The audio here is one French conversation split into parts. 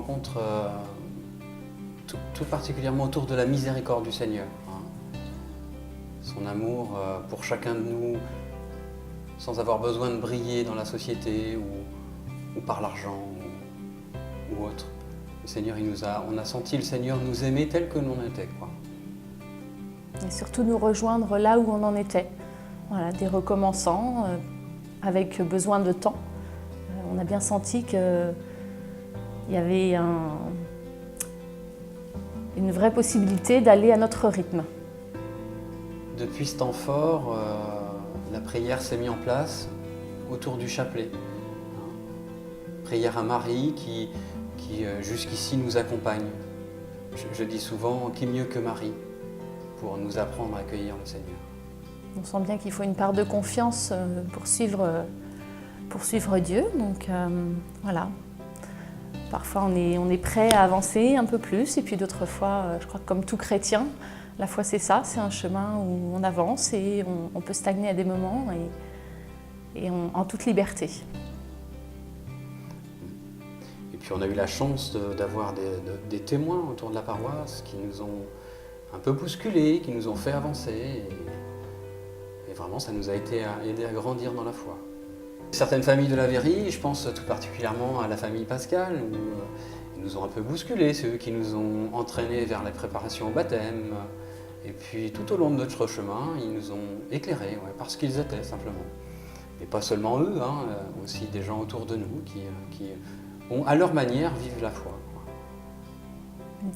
rencontre tout particulièrement autour de la miséricorde du Seigneur. Son amour pour chacun de nous, sans avoir besoin de briller dans la société ou par l'argent ou autre. Le Seigneur, on a senti le Seigneur nous aimer tel que l'on était, quoi. Et surtout nous rejoindre là où on en était. Voilà, des recommençants, avec besoin de temps. On a bien senti qu'il y avait une vraie possibilité d'aller à notre rythme. Depuis ce temps fort, la prière s'est mise en place autour du chapelet. Prière à Marie qui jusqu'ici nous accompagne. Je dis souvent, qui mieux que Marie pour nous apprendre à accueillir le Seigneur. On sent bien qu'il faut une part de confiance pour suivre Dieu. Donc voilà. Parfois on est prêt à avancer un peu plus et puis d'autres fois, je crois que comme tout chrétien, la foi c'est ça, c'est un chemin où on avance et on peut stagner à des moments et en toute liberté. Et puis on a eu la chance d'avoir des témoins autour de la paroisse qui nous ont un peu bousculés, qui nous ont fait avancer. Et vraiment, ça nous a aidé à grandir dans la foi. Certaines familles de la Verrie, je pense tout particulièrement à la famille Pascal, où ils nous ont un peu bousculés, c'est eux qui nous ont entraînés vers les préparations au baptême. Et puis tout au long de notre chemin, ils nous ont éclairés, parce qu'ils étaient simplement. Mais pas seulement eux, aussi des gens autour de nous qui ont, à leur manière, vivent la foi.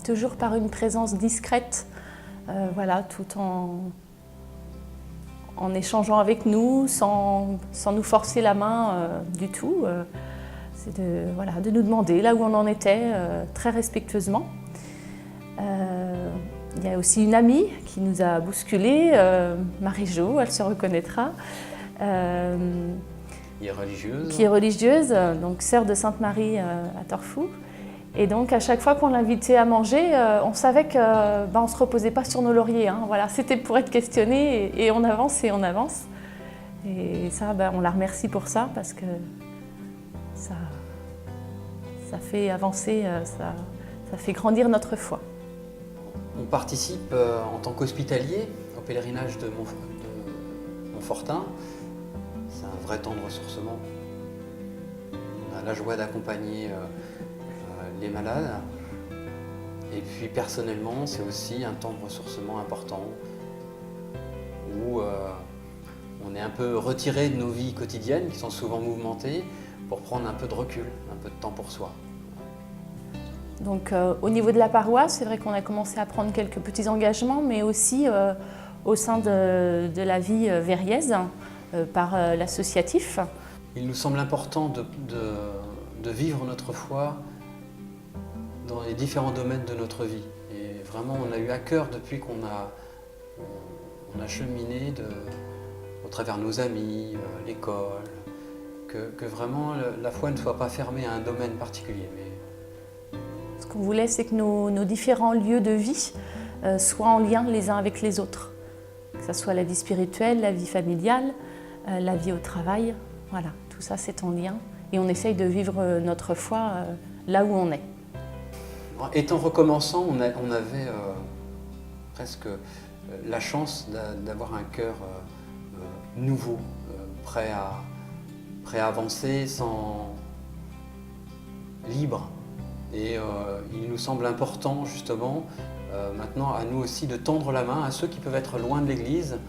Toujours par une présence discrète, voilà, tout en échangeant avec nous, sans nous forcer la main du tout. C'est de nous demander là où on en était, très respectueusement. Il y a aussi une amie qui nous a bousculés, Marie-Jo, elle se reconnaîtra. Qui est religieuse, donc sœur de Sainte-Marie à Torfou. Et donc à chaque fois qu'on l'invitait à manger, on savait qu'on ne se reposait pas sur nos lauriers. Voilà, c'était pour être questionné et on avance et on avance. Et ça, on la remercie pour ça parce que ça fait avancer, ça fait grandir notre foi. On participe en tant qu'hospitalier au pèlerinage de Montfortin. C'est un vrai temps de ressourcement. On a la joie d'accompagner les malades. Et puis personnellement, c'est aussi un temps de ressourcement important où on est un peu retiré de nos vies quotidiennes qui sont souvent mouvementées pour prendre un peu de recul, un peu de temps pour soi. Donc au niveau de la paroisse, c'est vrai qu'on a commencé à prendre quelques petits engagements, mais aussi au sein de la vie verriaise par l'associatif. Il nous semble important de vivre notre foi dans les différents domaines de notre vie. Et vraiment, on a eu à cœur depuis qu'on a cheminé au travers de nos amis, l'école, que vraiment la foi ne soit pas fermée à un domaine particulier. Ce qu'on voulait, c'est que nos différents lieux de vie soient en lien les uns avec les autres. Que ce soit la vie spirituelle, la vie familiale, la vie au travail. Voilà, tout ça c'est en lien. Et on essaye de vivre notre foi là où on est. Étant recommençant, on avait presque la chance d'avoir un cœur nouveau, prêt à avancer, libre. Et il nous semble important justement maintenant à nous aussi de tendre la main à ceux qui peuvent être loin de l'Église,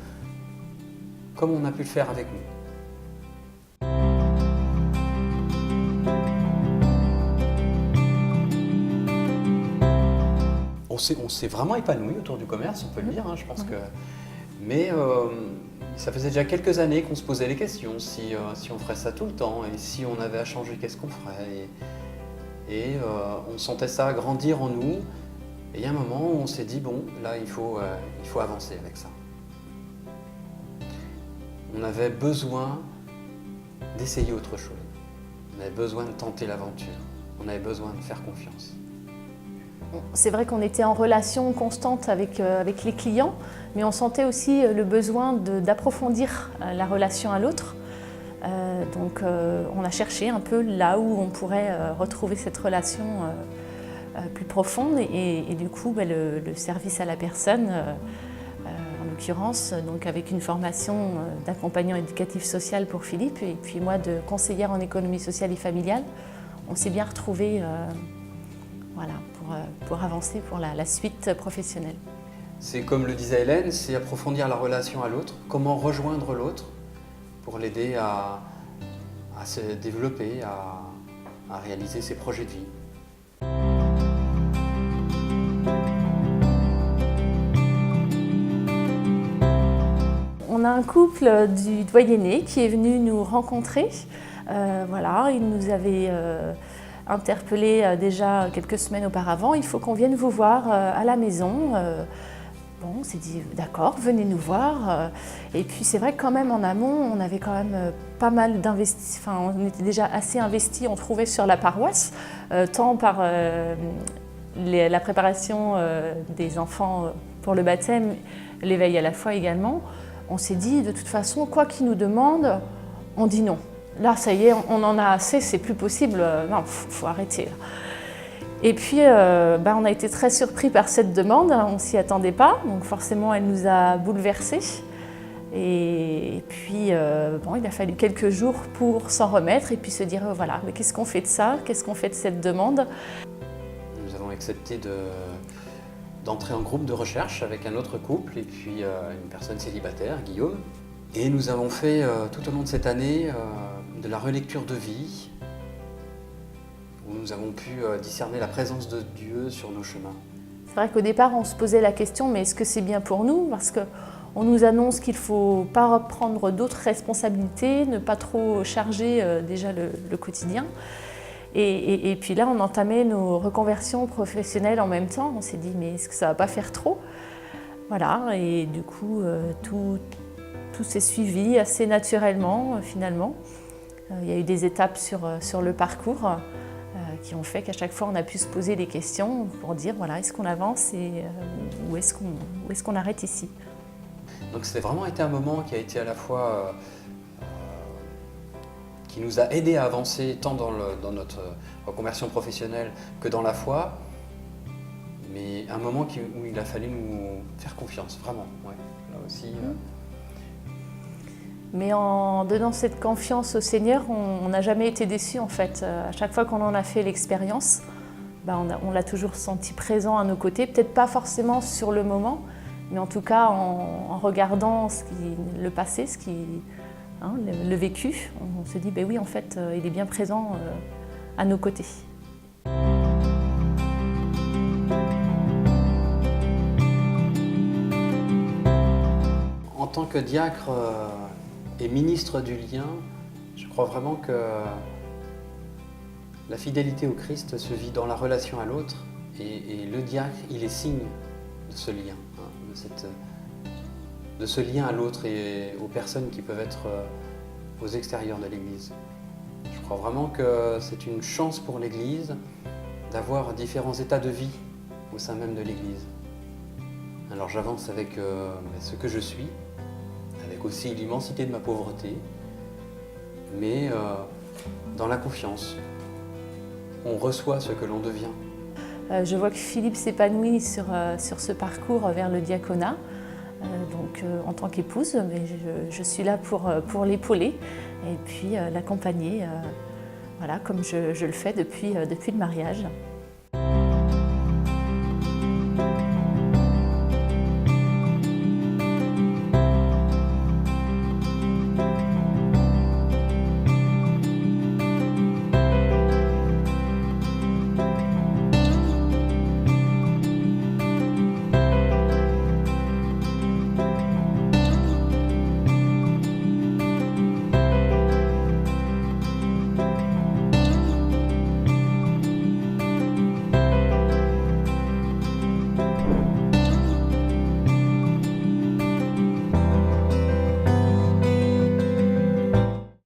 comme on a pu le faire avec nous. On s'est vraiment épanoui autour du commerce, on peut le dire, je pense que. Mais ça faisait déjà quelques années qu'on se posait les questions, si on ferait ça tout le temps, et si on avait à changer, qu'est-ce qu'on ferait. Et on sentait ça grandir en nous. Et il y a un moment où on s'est dit, bon, là, il faut avancer avec ça. On avait besoin d'essayer autre chose. On avait besoin de tenter l'aventure. On avait besoin de faire confiance. C'est vrai qu'on était en relation constante avec les clients, mais on sentait aussi le besoin d'approfondir la relation à l'autre. Donc on a cherché un peu là où on pourrait retrouver cette relation plus profonde et du coup le service à la personne, en l'occurrence, donc avec une formation d'accompagnant éducatif social pour Philippe et puis moi de conseillère en économie sociale et familiale, on s'est bien retrouvés voilà, pour avancer pour la suite professionnelle. C'est comme le disait Hélène, c'est approfondir la relation à l'autre, comment rejoindre l'autre pour l'aider à se développer, à réaliser ses projets de vie. On a un couple du Doyenné qui est venu nous rencontrer. Voilà, il nous avait interpellés déjà quelques semaines auparavant. Il faut qu'on vienne vous voir à la maison. Bon, on s'est dit d'accord, venez nous voir. Et puis c'est vrai que quand même en amont, on avait quand même pas mal d'investis. Enfin, on était déjà assez investis, on trouvait sur la paroisse, tant par la préparation des enfants pour le baptême, l'éveil à la foi également. On s'est dit, de toute façon, quoi qu'ils nous demandent, on dit non. Là, ça y est, on en a assez, c'est plus possible. Non, faut arrêter. Là. Et puis, on a été très surpris par cette demande. On ne s'y attendait pas, donc forcément, elle nous a bouleversés. Et puis, il a fallu quelques jours pour s'en remettre et puis se dire, voilà, mais qu'est-ce qu'on fait de ça? Qu'est-ce qu'on fait de cette demande? Nous avons accepté d'entrer en groupe de recherche avec un autre couple et puis une personne célibataire, Guillaume. Et nous avons fait tout au long de cette année de la relecture de vie, où nous avons pu discerner la présence de Dieu sur nos chemins. C'est vrai qu'au départ, on se posait la question, mais est-ce que c'est bien pour nous? Parce qu'on nous annonce qu'il ne faut pas reprendre d'autres responsabilités, ne pas trop charger déjà le quotidien. Et puis là, on entamait nos reconversions professionnelles en même temps. On s'est dit, mais est-ce que ça ne va pas faire trop? Voilà, et du coup, tout s'est suivi assez naturellement, finalement. Il y a eu des étapes sur le parcours qui ont fait qu'à chaque fois, on a pu se poser des questions pour dire, voilà, est-ce qu'on avance et où est-ce qu'on arrête ici? Donc c'est vraiment été un moment qui a été à la fois qui nous a aidés à avancer tant dans notre reconversion professionnelle que dans la foi, mais un moment où il a fallu nous faire confiance, vraiment. Ouais, là aussi. Mais en donnant cette confiance au Seigneur, on n'a jamais été déçus en fait. À chaque fois qu'on en a fait l'expérience, on l'a toujours senti présent à nos côtés, peut-être pas forcément sur le moment, mais en tout cas en regardant le passé, le vécu, on se dit, ben oui, en fait, il est bien présent à nos côtés. En tant que diacre et ministre du lien, je crois vraiment que la fidélité au Christ se vit dans la relation à l'autre et le diacre, il est signe de ce lien, de ce lien à l'autre et aux personnes qui peuvent être aux extérieurs de l'Église. Je crois vraiment que c'est une chance pour l'Église d'avoir différents états de vie au sein même de l'Église. Alors j'avance avec ce que je suis, avec aussi l'immensité de ma pauvreté, mais dans la confiance. On reçoit ce que l'on devient. Je vois que Philippe s'épanouit sur ce parcours vers le diaconat. En tant qu'épouse, mais je suis là pour l'épauler et puis l'accompagner, voilà, comme je le fais depuis le mariage.